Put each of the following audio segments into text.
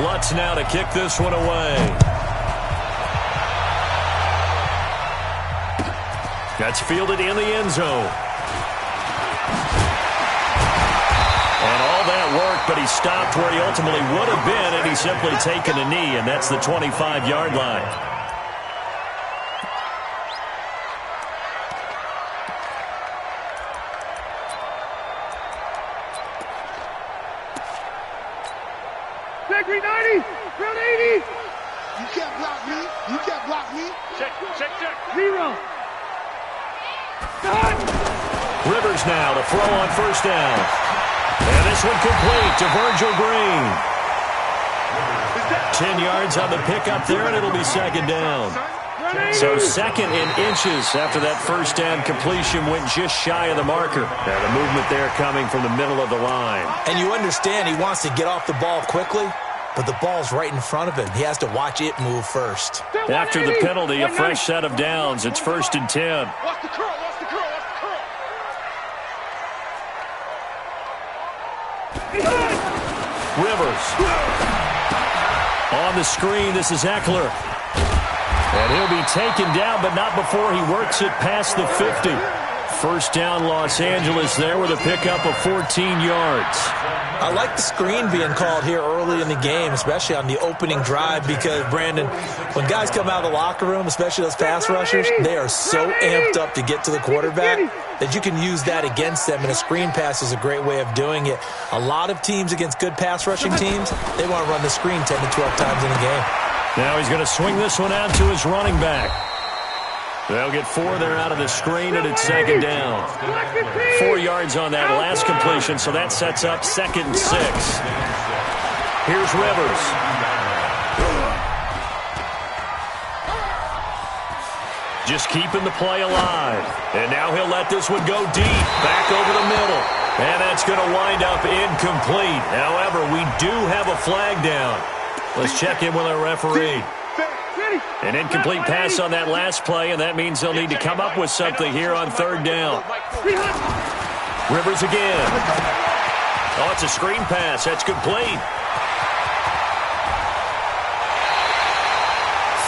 Lutz now to kick this one away. That's fielded in the end zone. And all that work, but he stopped where he ultimately would have been, and he's simply taken a knee, and that's the 25-yard line. Green 90, ground 80. You can't block me. You can't block me. Check. 0. Rivers now to throw on first down. And this one complete to Virgil Green. 10 yards on the pickup there, and it'll be second down. So second in inches after that first down completion went just shy of the marker. And the movement there coming from the middle of the line. And you understand he wants to get off the ball quickly, but the ball's right in front of him. He has to watch it move first. After the penalty, a fresh set of downs. It's 1st and 10. Watch the curl. Rivers. On the screen, this is Eckler. And he'll be taken down, but not before he works it past the 50. First down, Los Angeles there with a pickup of 14 yards. I like the screen being called here early in the game, especially on the opening drive, because, Brandon, when guys come out of the locker room, especially those pass rushers, they are so amped up to get to the quarterback that you can use that against them, and a screen pass is a great way of doing it. A lot of teams against good pass rushing teams, they want to run the screen 10 to 12 times in a game. Now he's going to swing this one out to his running back. They'll get 4 there out of the screen, and it's second down. 4 yards on that last completion, so that sets up 2nd and 6. Here's Rivers. Just keeping the play alive. And now he'll let this one go deep, back over the middle. And that's going to wind up incomplete. However, we do have a flag down. Let's check in with our referee. An incomplete pass on that last play, and that means they'll need to come up with something here on 3rd down. Rivers again. Oh, it's a screen pass. That's complete.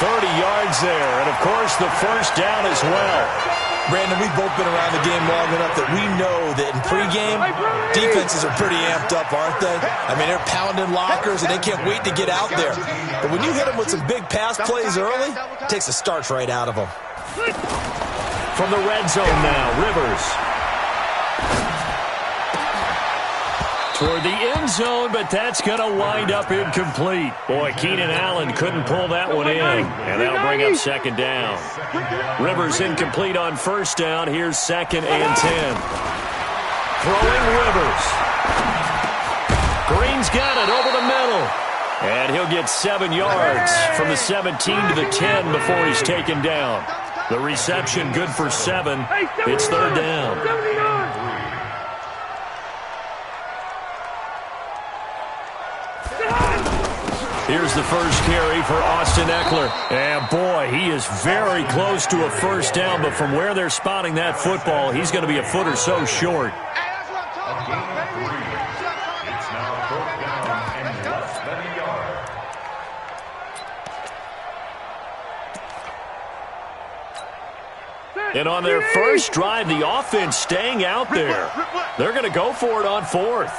30 yards there, and, of course, the first down as well. Brandon, we've both been around the game long enough that we know that in pregame, defenses are pretty amped up, aren't they? I mean, they're pounding lockers, and they can't wait to get out there. But when you hit them with some big pass plays early, it takes the starch right out of them. From the red zone now, Rivers. Toward the end zone, but that's going to wind up incomplete. Boy, Keenan Allen couldn't pull that one in, and that'll bring up second down. Rivers incomplete on first down. Here's 2nd and 10. Throwing Rivers. Green's got it over the middle. And he'll get 7 yards from the 17 to the 10 before he's taken down. The reception good for 7. It's 3rd down. Here's the first carry for Austin Eckler. And, boy, he is very close to a first down, but from where they're spotting that football, he's going to be a foot or so short. And on their first drive, the offense staying out there. They're going to go for it on 4th.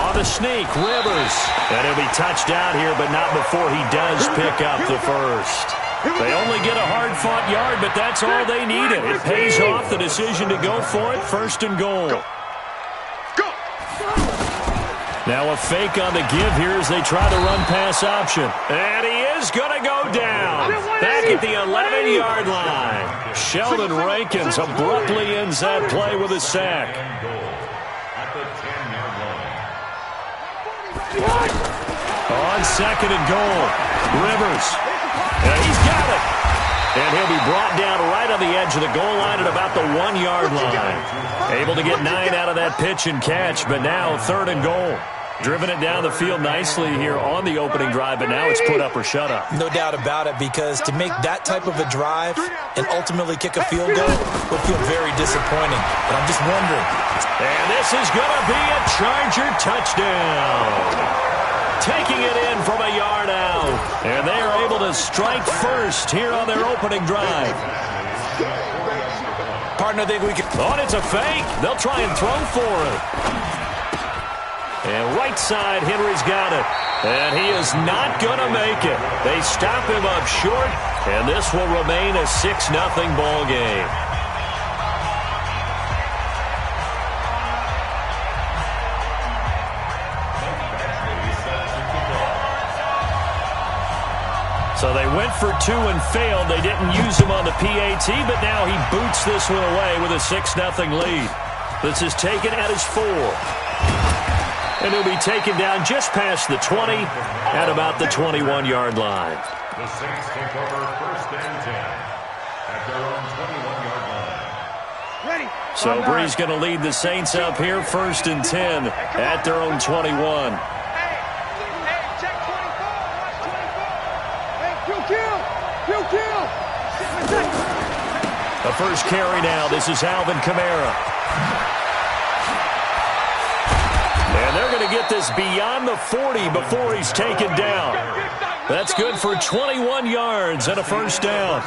On the sneak, Rivers. And he'll be touched out here, but not before he does pick up the first. They only get a hard-fought yard, but that's all they needed. It pays off the decision to go for it, 1st and goal. Now a fake on the give here as they try the run-pass option. And he is going to go down. Back at the 11-yard line. Sheldon Rankins abruptly ends that play with a sack. On 2nd and goal, Rivers. And he's got it. And he'll be brought down right on the edge of the goal line at about the 1-yard line. Able to get 9 out of that pitch and catch, but now 3rd and goal. Driven it down the field nicely here on the opening drive, but now it's put up or shut up. No doubt about it, because to make that type of a drive and ultimately kick a field goal would feel very disappointing. But I'm just wondering. And this is going to be a Charger touchdown. Taking it in from a And they are able to strike first here on their opening drive. Partner, I think we can... Oh, it's a fake. They'll try and throw for it. And right side, Henry's got it. And he is not going to make it. They stop him up short, and this will remain a 6-0 ball game. So they went for 2 and failed. They didn't use him on the PAT, but now he boots this one away with a 6-0 lead. This is taken at his 4. And he'll be taken down just past the 20 at about the 21-yard line. The Saints take over 1st and 10 at their own 21-yard line. Ready. So Bree's going to lead the Saints up here 1st and 10 at their own 21. The first carry now. This is Alvin Kamara. And they're going to get this beyond the 40 before he's taken down. That's good for 21 yards and a first down.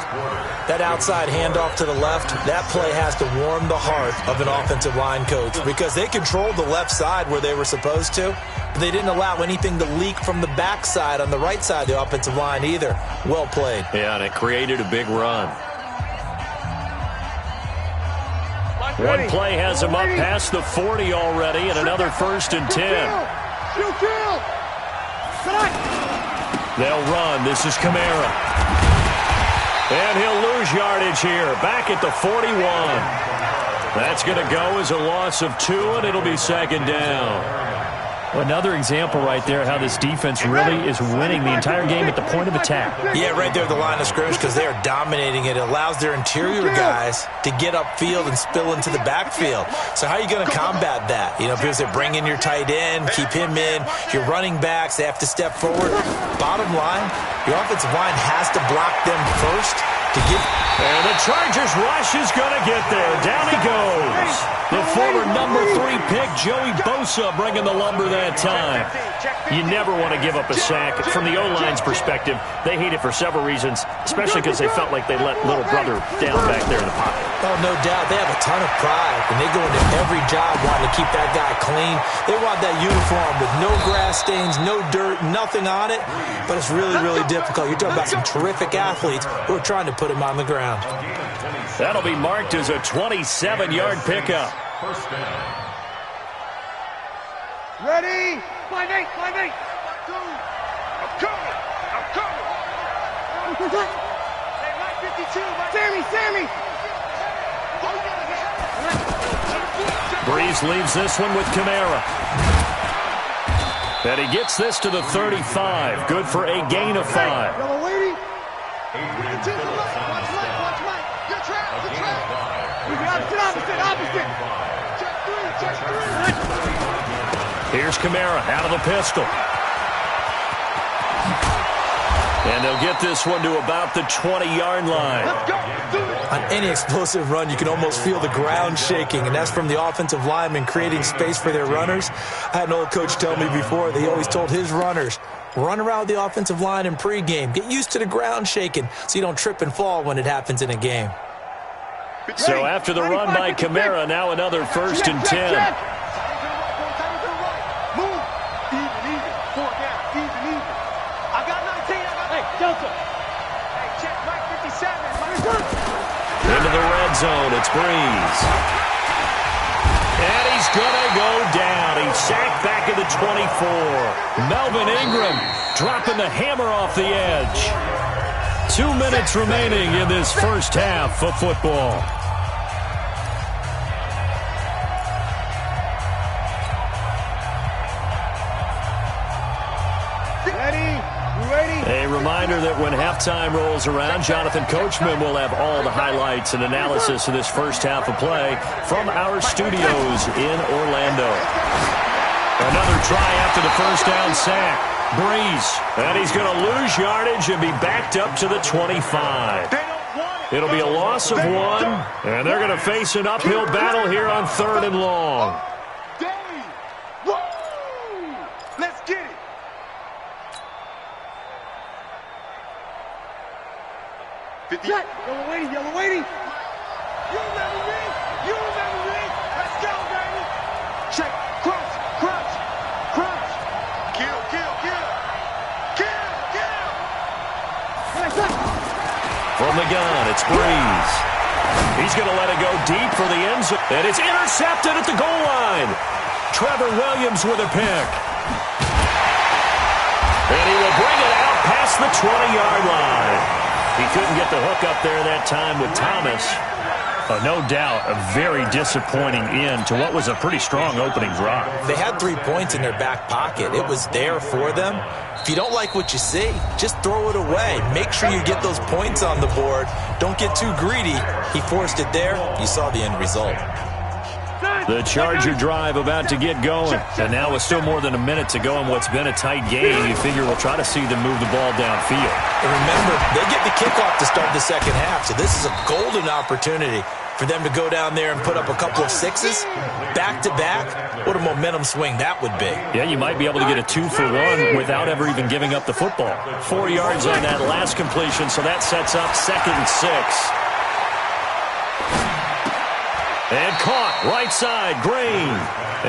That outside handoff to the left, that play has to warm the heart of an offensive line coach because they controlled the left side where they were supposed to. But they didn't allow anything to leak from the backside on the right side of the offensive line either. Well played. Yeah, and it created a big run. One play has him up past the 40 already, and another 1st and 10. They'll run. This is Kamara. And he'll lose yardage here, back at the 41. That's going to go as a loss of 2, and it'll be 2nd down. Another example right there how this defense really is winning the entire game at the point of attack. Yeah, right there at the line of scrimmage because they are dominating it. It allows their interior guys to get upfield and spill into the backfield. So how are you going to combat that? You know, because they bring in your tight end, keep him in. Your running backs, they have to step forward. Bottom line, your offensive line has to block them first to get... And the Chargers rush is going to get there. Down he goes. The former number 3 pick, Joey Bosa, bringing the lumber that time. You never want to give up a sack. From the O-line's perspective, they hate it for several reasons, especially because they felt like they let little brother down back there in the pocket. Oh, no doubt. They have a ton of pride, and they go into every job wanting to keep that guy clean. They want that uniform with no grass stains, no dirt, nothing on it, but it's really, really difficult. You're talking about some terrific athletes who are trying to put him on the ground. That'll be marked as a 27-yard pickup. First down. Ready? 5-8. I'm coming. Hey, Mike 52. Sammy. Breeze leaves this one with Kamara. And he gets this to the 35. Good for a gain of 5. Yellow lady. Watch Mike. Good trap. Opposite. Check 3. Here's Kamara out of the pistol. And they'll get this one to about the 20-yard line. Let's go. On any explosive run, you can almost feel the ground shaking, and that's from the offensive linemen creating space for their runners. I had an old coach tell me before, he always told his runners, run around the offensive line in pregame. Get used to the ground shaking so you don't trip and fall when it happens in a game. So after the run by Kamara, now another 1st and 10. Move. Even. 4 down. Even. I got 19. Hey, Delta. Hey, check Mike 57. Into the red zone, it's Breeze. And he's going to go down. He's sacked back at the 24. Melvin Ingram dropping the hammer off the edge. 2 minutes remaining in this first half of football. A reminder that when halftime rolls around, Jonathan Coachman will have all the highlights and analysis of this first half of play from our studios in Orlando. Another try after the first down sack. Breeze, and he's going to lose yardage and be backed up to the 25. It'll be a loss of 1, and they're going to face an uphill battle here on 3rd and long. Let's get it. 50. Yellow waiting, yellow waiting. You remember me? You remember me? Let's go, baby. Check. Cross, cross, cross. Kill, kill, kill. Kill, kill. From the gun, it's Breeze. He's going to let it go deep for the end zone. And it's intercepted at the goal line. Trevor Williams with a pick. And he will bring it out past the 20-yard line. He couldn't get the hook up there that time with Thomas. No doubt, a very disappointing end to what was a pretty strong opening drive. They had 3 points in their back pocket. It was there for them. If you don't like what you see, just throw it away. Make sure you get those points on the board. Don't get too greedy. He forced it there. You saw the end result. The Charger drive about to get going. And now with still more than a minute to go in what's been a tight game, you figure we'll try to see them move the ball downfield. And remember, they get the kickoff to start the second half, so this is a golden opportunity for them to go down there and put up a couple of sixes back-to-back. What a momentum swing that would be. Yeah, you might be able to get a 2-for-1 without ever even giving up the football. 4 yards on that last completion, so that sets up 2nd and 6. And caught, right side, Green.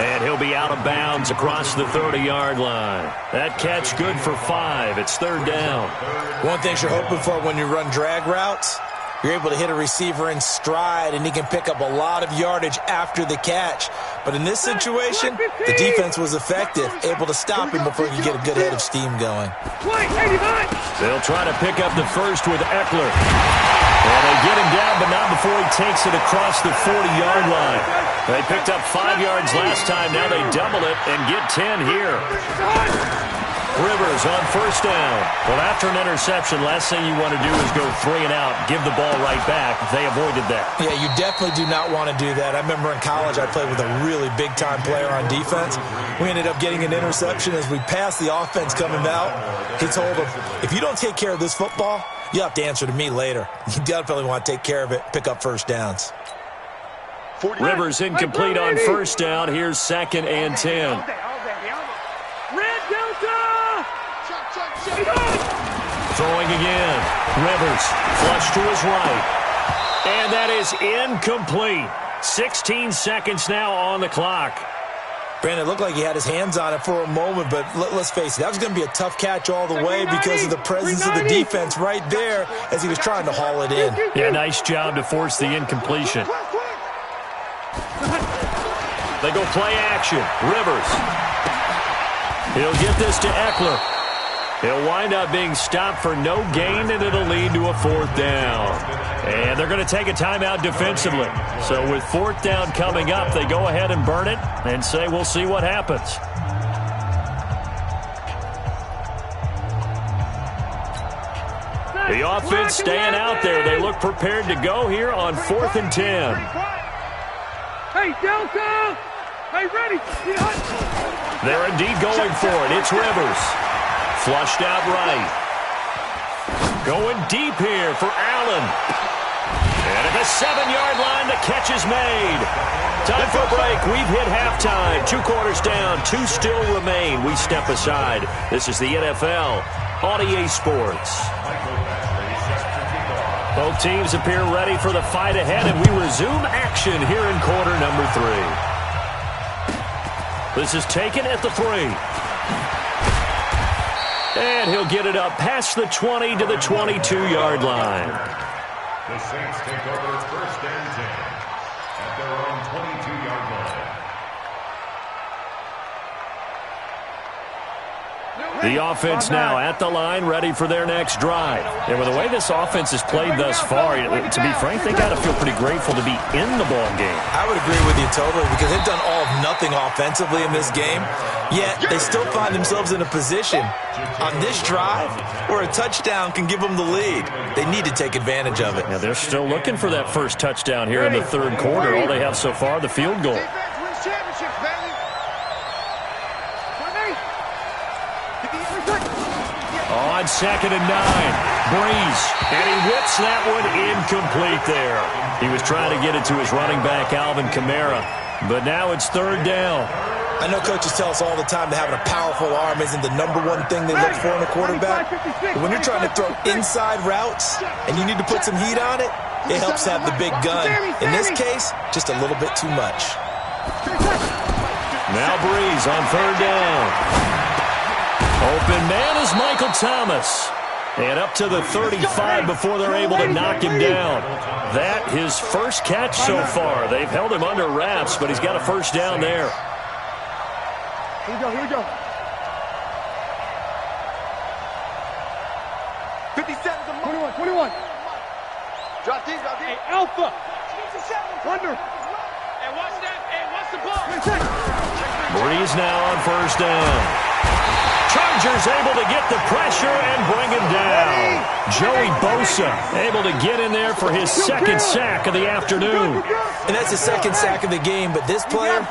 And he'll be out of bounds across the 30-yard line. That catch good for 5. It's 3rd down. One thing you're hoping for when you run drag routes, you're able to hit a receiver in stride, and he can pick up a lot of yardage after the catch. But in this situation, the defense was effective, able to stop him before you get a good head of steam going. They'll try to pick up the first with Eckler. And they get him down, but not before he takes it across the 40-yard line. They picked up 5 yards last time. Now they double it and get 10 here. Rivers on 1st down. Well, after an interception, last thing you want to do is go 3 and out, give the ball right back. They avoided that. Yeah, you definitely do not want to do that. I remember in college I played with a really big-time player on defense. We ended up getting an interception as we passed the offense coming out. He told him, if you don't take care of this football, you have to answer to me later. You definitely want to take care of it, pick up 1st downs. Rivers incomplete on 1st down. Here's 2nd and 10. Red Delta! Throwing again. Rivers flush to his right. And that is incomplete. 16 seconds now on the clock. Brandon, it looked like he had his hands on it for a moment, but let's face it, that was going to be a tough catch all the way because of the presence of the defense right there as he was trying to haul it in. Yeah, nice job to force the incompletion. They go play action. Rivers. He'll get this to Eckler. He'll wind up being stopped for no gain, and it'll lead to a 4th down. And they're going to take a timeout defensively. So with 4th down coming up, they go ahead and burn it and say we'll see what happens. The offense staying out there. They look prepared to go here on 4th and 10. Hey, Delta! Hey, ready! They're indeed going for it. It's Rivers. Flushed out right. Going deep here for Allen. And at the 7-yard line, the catch is made. Time for a break. We've hit halftime. 2 quarters down. 2 still remain. We step aside. This is the NFL on EA Sports. Both teams appear ready for the fight ahead, and we resume action here in quarter number 3. This is taken at the 3. And he'll get it up past the 20 to the 22-yard line. The Saints take over 1st and 10 at their own 22-yard line. The offense now at the line, ready for their next drive. And with the way this offense has played thus far, to be frank, they got to feel pretty grateful to be in the ball game. I would agree with you totally because they've done all of nothing offensively in this game, yet they still find themselves in a position on this drive where a touchdown can give them the lead. They need to take advantage of it. Now they're still looking for that first touchdown here in the 3rd quarter. All they have so far, the field goal. On 2nd and 9, Breeze, and he whips that one incomplete there. He was trying to get it to his running back, Alvin Kamara, but now it's 3rd down. I know coaches tell us all the time that having a powerful arm isn't the #1 thing they look for in a quarterback. But when you're trying to throw inside routes and you need to put some heat on it, it helps to have the big gun. In this case, just a little bit too much. Now Breeze on 3rd down. Open man is Michael Thomas. And up to the 35 before they're able to knock him down. That his first catch so far. They've held him under wraps, but he's got a first down there. Here we go, here we go. 57, 21, 21. Drop deep, drop deep. Hey, Alpha. Under. Hey, watch that. Hey, watch the ball. Breeze now on 1st down. Chargers able to get the pressure and bring him down. Joey Bosa able to get in there for his 2nd sack of the afternoon. And that's the 2nd sack of the game, but this player,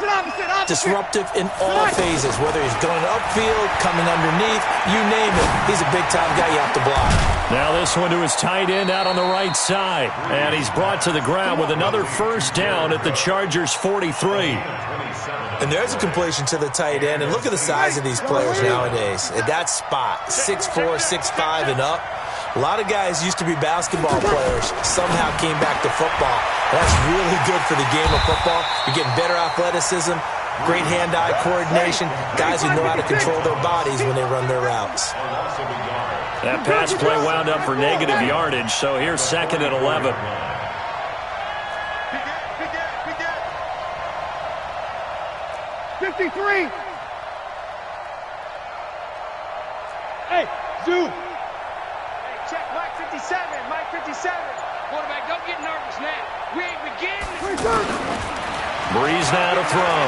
disruptive in all phases, whether he's going upfield, coming underneath, you name it. He's a big-time guy you have to block. Now this one to his tight end out on the right side. And he's brought to the ground with another first down at the Chargers' 43. And there's a completion to the tight end. And look at the size of these players nowadays. At that spot, 6'4", 6'5", and up. A lot of guys used to be basketball players, somehow came back to football. That's really good for the game of football. You're getting better athleticism, great hand-eye coordination, guys who know how to control their bodies when they run their routes. That pass play wound up for negative yardage, so here's 2nd and 11. 53. Hey, zoom. Hey, check Mike 57. Mike 57. Quarterback, don't get nervous now. We ain't beginning. Breeze now to throw.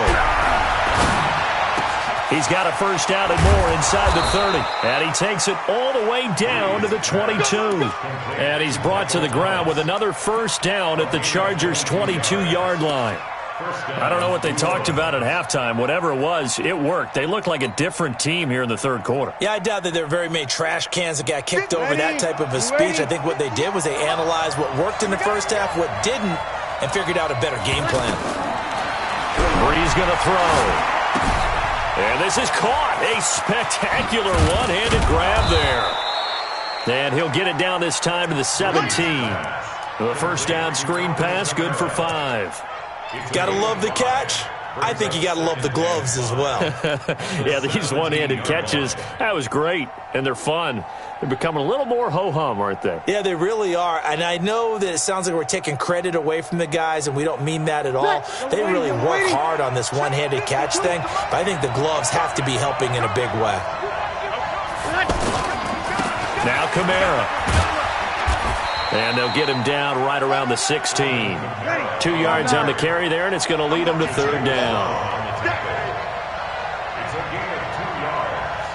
He's got a first down and more inside the 30. And he takes it all the way down to the 22. And he's brought to the ground with another first down at the Chargers' 22-yard line. I don't know what they talked about at halftime. Whatever it was, it worked. They looked like a different team here in the 3rd quarter. Yeah, I doubt that there were very many trash cans that got kicked over that type of a speech. I think what they did was they analyzed what worked in the first half, what didn't, and figured out a better game plan. Breeze going to throw. And this is caught. A spectacular one-handed grab there. And he'll get it down this time to the 17. The first down screen pass, good for 5. Gotta love the catch. I think you gotta love the gloves as well. Yeah, these one-handed catches, that was great, and they're fun. They're becoming a little more ho-hum, aren't they? Yeah, they really are, and I know that it sounds like we're taking credit away from the guys, and we don't mean that at all. They really work hard on this one-handed catch thing, but I think the gloves have to be helping in a big way. Now Kamara. And they'll get him down right around the 16. 2 yards on the carry there, and it's going to lead him to 3rd down. It's a gain of 2 yards,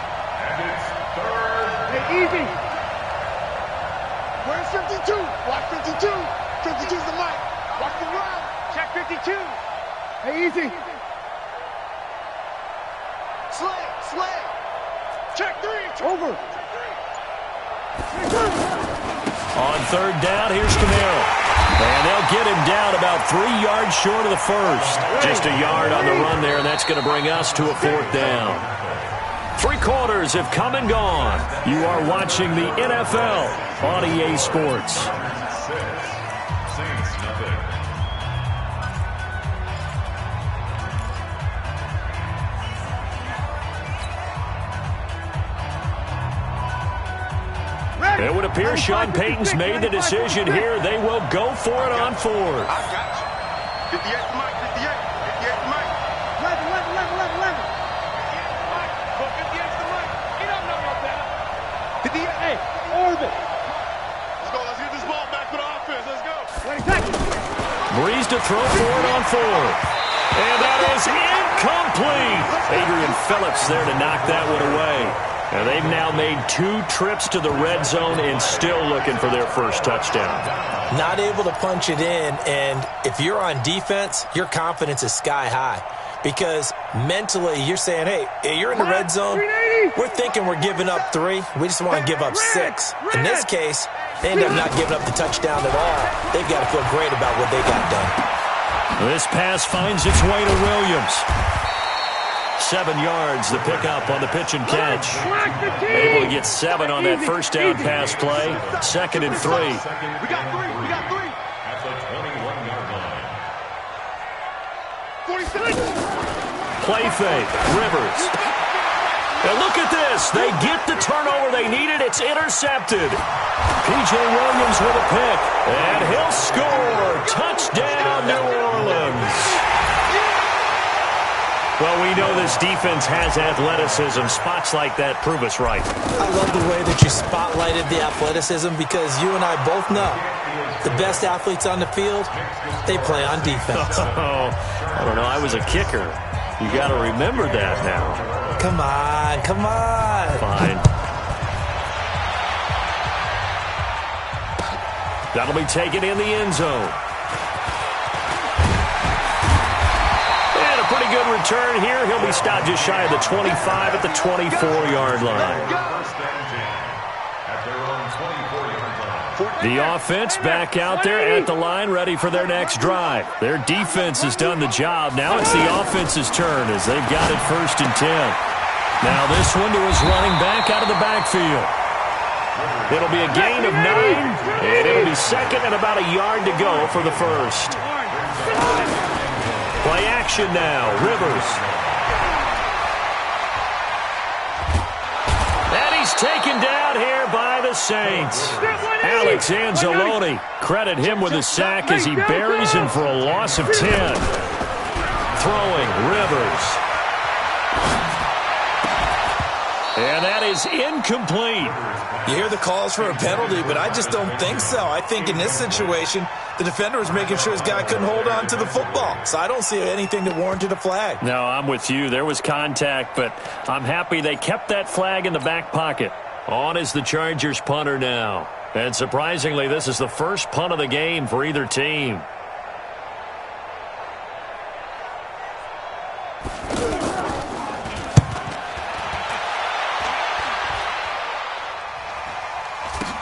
and it's 3rd. Hey, easy. Where's 52? Watch 52. 52's the mic. Watch the run. Check 52. Hey, easy. Slay. Check 3. Over. On 3rd down, here's Kamara. And they'll get him down about 3 yards short of the first. Just a yard on the run there, and that's going to bring us to a 4th down. 3 quarters have come and gone. You are watching the NFL on EA Sports. Saints nothing. It would appear Sean Payton's made the decision here. They will go for it on 4th. I got you. 58 to Mike, 58. 58 to Mike. 11. 58 to Mike. He don't know no better. 58. Hey, orbit. Let's go. Let's get this ball back for the offense. Let's go. Ready, take it. Breeze to throw for it on 4th. And that is incomplete. Adrian Phillips there to knock that one away. And they've now made 2 trips to the red zone and still looking for their first touchdown. Not able to punch it in, and if you're on defense, your confidence is sky high. Because mentally, you're saying, hey, you're in the red zone. We're thinking we're giving up 3. We just want to give up 6. In this case, they end up not giving up the touchdown at all. They've got to feel great about what they got done. This pass finds its way to Williams. 7 yards, the pickup on the pitch and catch. Able to get 7 on that first down pass play. 2nd and 3. We got 3. We got 3. At the 21-yard line. 47. Play fake. Rivers. And look at this. They get the turnover they needed. It's intercepted. P.J. Williams with a pick. And he'll score. Touchdown, New Orleans. Well, we know this defense has athleticism. Spots like that prove us right. I love the way that you spotlighted the athleticism because you and I both know the best athletes on the field, they play on defense. Oh, I don't know. I was a kicker. You got to remember that now. Come on, come on. Fine. That'll be taken in the end zone. And a pretty good return here. He'll be stopped just shy of the 25 at the 24-yard line. The offense back out there at the line, ready for their next drive. Their defense has done the job. Now it's the offense's turn as they've got it 1st and 10. Now this one to his running back out of the backfield. It'll be a gain of 9, and it'll be 2nd and about a yard to go for the first. Play action now. Rivers. And he's taken down here by the Saints. Alex Anzalone, credit him with a sack as he buries him for a loss of 10. Throwing, Rivers. And that is incomplete. You hear the calls for a penalty, but I just don't think so. I think in this situation, the defender was making sure his guy couldn't hold on to the football. So I don't see anything that warranted a flag. No, I'm with you. There was contact, but I'm happy they kept that flag in the back pocket. On is the Chargers punter now. And surprisingly, this is the first punt of the game for either team.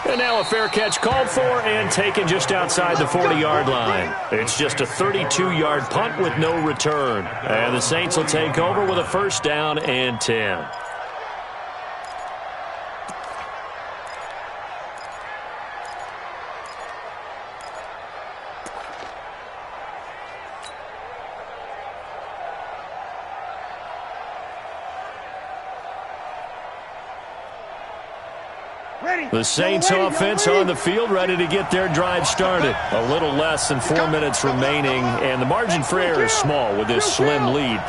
And now a fair catch called for and taken just outside the 40-yard line. It's just a 32-yard punt with no return. And the Saints will take over with a 1st down and 10. The Saints offense on the field, ready to get their drive started. A little less than 4 minutes remaining, and the margin for error is small with this slim lead.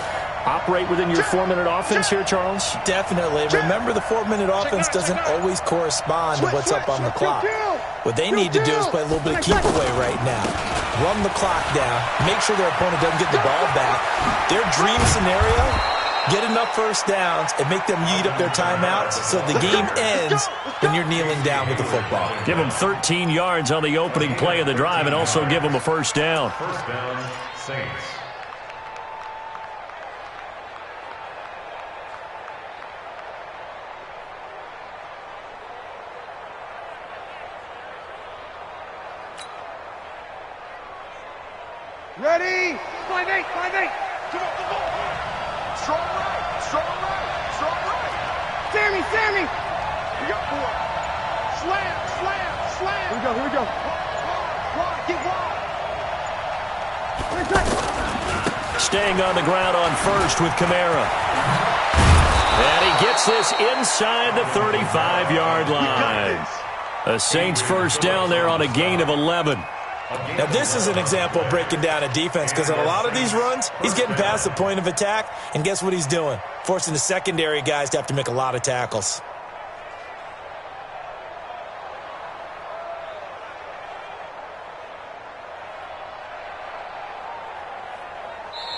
Operate within your 4-minute offense here, Charles? Definitely. Remember, the 4-minute offense doesn't always correspond to what's up on the clock. What they need to do is play a little bit of keep away right now. Run the clock down. Make sure their opponent doesn't get the ball back. Their dream scenario, get enough first downs and make them eat up their timeouts so the game ends when you're kneeling down with the football. Give them 13 yards on the opening play of the drive and also give them a 1st down. 1st down, Saints. Ready? 5-8, 5-8. Come on. Strong right. Sammy. We got 4. Slam. Here we go. Wide, get wide. Staying on the ground on 1st with Kamara. And he gets this inside the 35-yard line. A Saints 1st down there on a gain of 11. Now, this is an example of breaking down a defense because on a lot of these runs, he's getting past the point of attack, and guess what he's doing? Forcing the secondary guys to have to make a lot of tackles.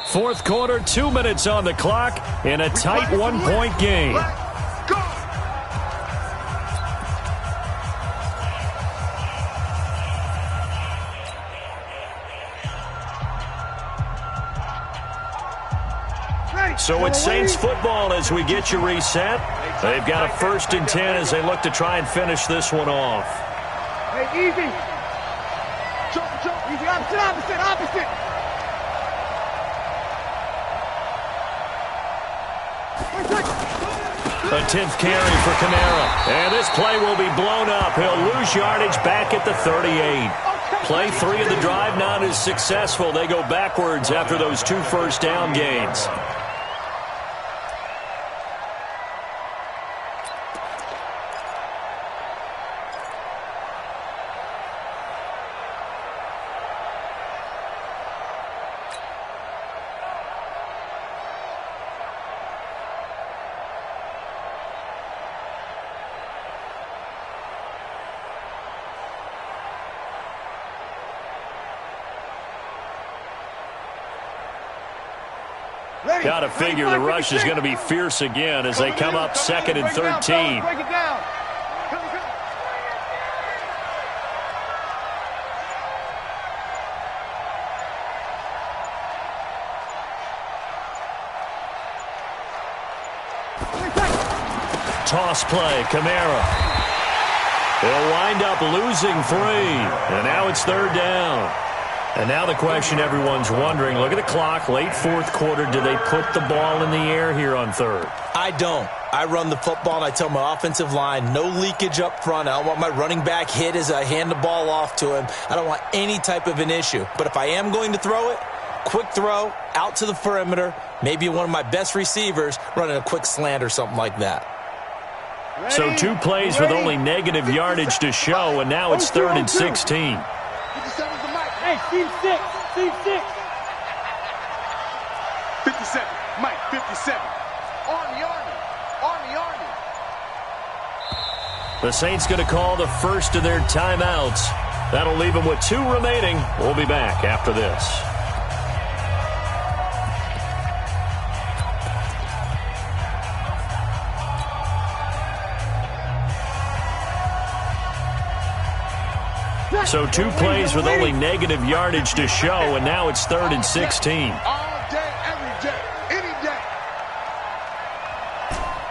Fourth quarter, 2 minutes on the clock in a tight 1-point game. So it's Saints football as we get you reset. They've got a 1st and 10 as they look to try and finish this one off. Hey, easy. Jump. Easy, opposite. A 10th carry for Kamara. And this play will be blown up. He'll lose yardage back at the 38. Play 3 of the drive not as successful. They go backwards after those 2 first down gains. Got to figure the rush is going to be fierce again as they come up 2nd and 13. Break it down. Toss play, Kamara. He'll wind up losing 3. And now it's 3rd down. And now the question everyone's wondering, look at the clock, late 4th quarter, do they put the ball in the air here on 3rd? I don't. I run the football, and I tell my offensive line, no leakage up front. I don't want my running back hit as I hand the ball off to him. I don't want any type of an issue. But if I am going to throw it, quick throw, out to the perimeter, maybe one of my best receivers running a quick slant or something like that. So 2 plays with only negative yardage to show, and now it's 3rd and 16. Hey, C6, C6. 57, Mike, 57. Army. The Saints going to call the first of their timeouts. That'll leave them with 2 remaining. We'll be back after this. So 2 plays with only negative yardage to show, and now it's 3rd and 16. All day, every day, any day.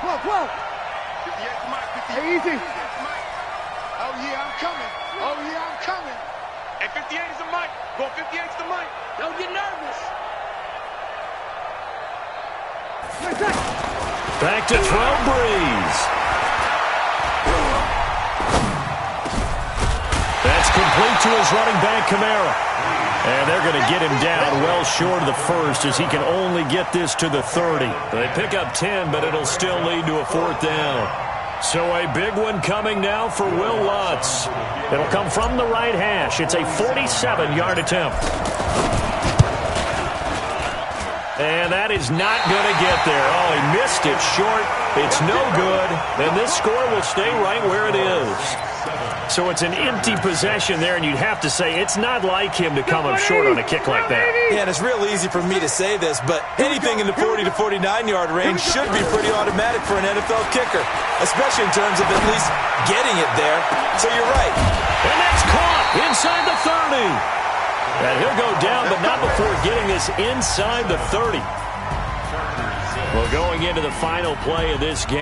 Whoa. 58's Mike, 58. Hey, easy. Oh, yeah, I'm coming. Hey, 58 is the Mike. Go 58's the Mike. Don't get nervous. Back to throw, Breeze. That's complete to his running back, Kamara. And they're going to get him down well short of the first as he can only get this to the 30. They pick up 10, but it'll still lead to a 4th down. So a big one coming now for Will Lutz. It'll come from the right hash. It's a 47-yard attempt. And that is not going to get there. Oh, he missed it short. It's no good. And this score will stay right where it is. So it's an empty possession there, and you'd have to say it's not like him to come up short on a kick like that. Yeah, and it's real easy for me to say this, but anything in the 40 to 49-yard range should be pretty automatic for an NFL kicker, especially in terms of at least getting it there. So you're right. And that's caught inside the 30. And he'll go down, but not before getting this inside the 30. Well, going into the final play of this game,